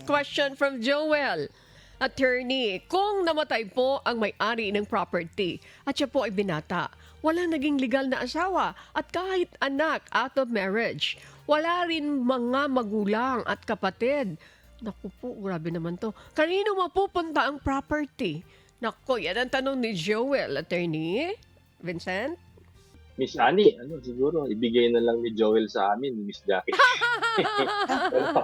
question from Joel. Attorney, kung namatay po ang may-ari ng property at siya po ay binata, walang naging legal na asawa at kahit anak out of marriage, wala rin mga magulang at kapatid. Naku po, grabe naman to. Kanino mapupunta ang property? Naku, yan ang tanong ni Joel, Attorney. Vincent? Miss Annie, siguro ibigay na lang ni Joel sa amin, Miss Jackie.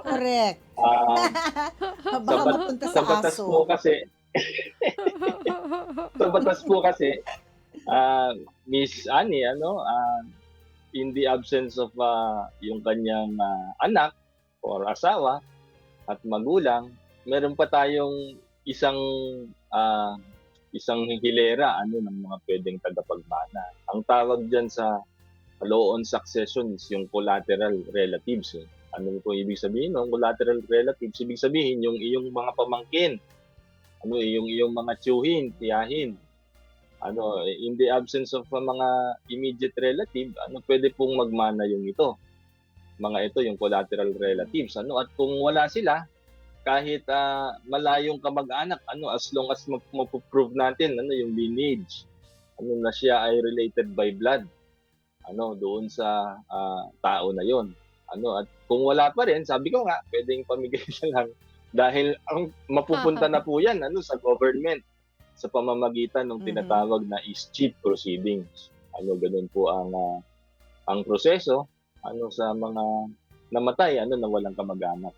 Correct. Ah, Baka sa, mapunta sa sa batas aso. po kasi, sa batas po kasi, Miss Annie, in the absence of yung kanyang anak or asawa at magulang, meron pa tayong isang ah, isang hilera ng mga pwedeng tagapagmana. Ang tawag diyan sa law on succession is yung collateral relatives. Ano po ibig sabihin ng collateral relatives? Ibig sabihin yung iyong mga pamangkin, yung iyong mga tiyuhin, tiyahin. In the absence of mga immediate relative, pwede pong magmana yung ito. Mga ito yung collateral relatives. At kung wala sila, kahit malayong kamag-anak, as long as mapuprove natin yung lineage, na siya ay related by blood, doon sa tao na yon. At kung wala pa rin, sabi ko nga, pwedeng pamigay siya lang dahil ang mapupunta na po yan sa government sa pamamagitan ng tinatawag na escheat proceedings. Ganun po ang proseso sa mga namatay na walang kamag-anak.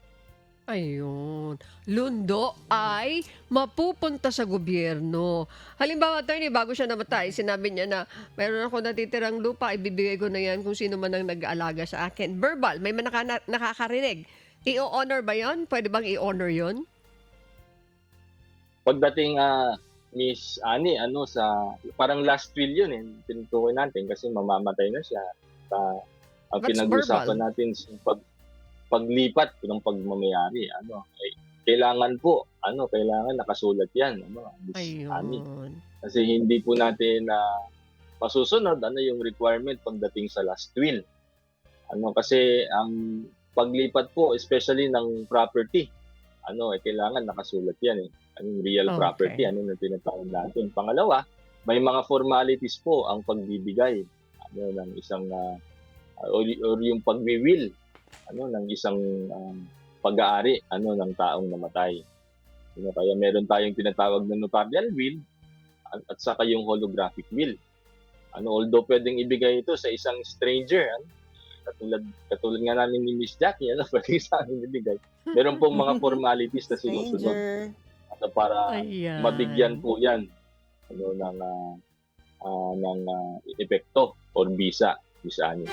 Ayun. Lundo ay mapupunta sa gobyerno. Halimbawa, attorney, bago siya namatay, sinabi niya na meron ako natitirang lupa, ibibigay ko na yan kung sino man ang nag-aalaga sa akin. Verbal, may nakakarinig. I-honor ba yon? Pwede bang i-honor yon? Pagdating Miss Annie, sa parang last will yun tinutukoy natin kasi mamamatay na siya. Ang That's pinag-usapan verbal. natin paglipat ng pagmamayari, kailangan po, kailangan nakasulat yan, Miss Annie. Ayun. Kasi hindi po natin masusunod, yung requirement pagdating sa last will. Kasi ang paglipat po, especially ng property, kailangan nakasulat yan real Okay. property, na tinatawag natin. Pangalawa, may mga formalities po ang pagbibigay, ng isang, or yung pagwi-will, ng isang pag-aari ng taong namatay. Kaya meron tayong tinatawag na notarial will at saka yung holographic will. Although pwedeng ibigay ito sa isang stranger, katulad nga namin ni Miss Jackie, pwedeng sa amin ibigay. Meron pong mga formalities na sinusunod Stranger. para Ayan. mabigyan po yan ng epekto or bisa, Miss Annie.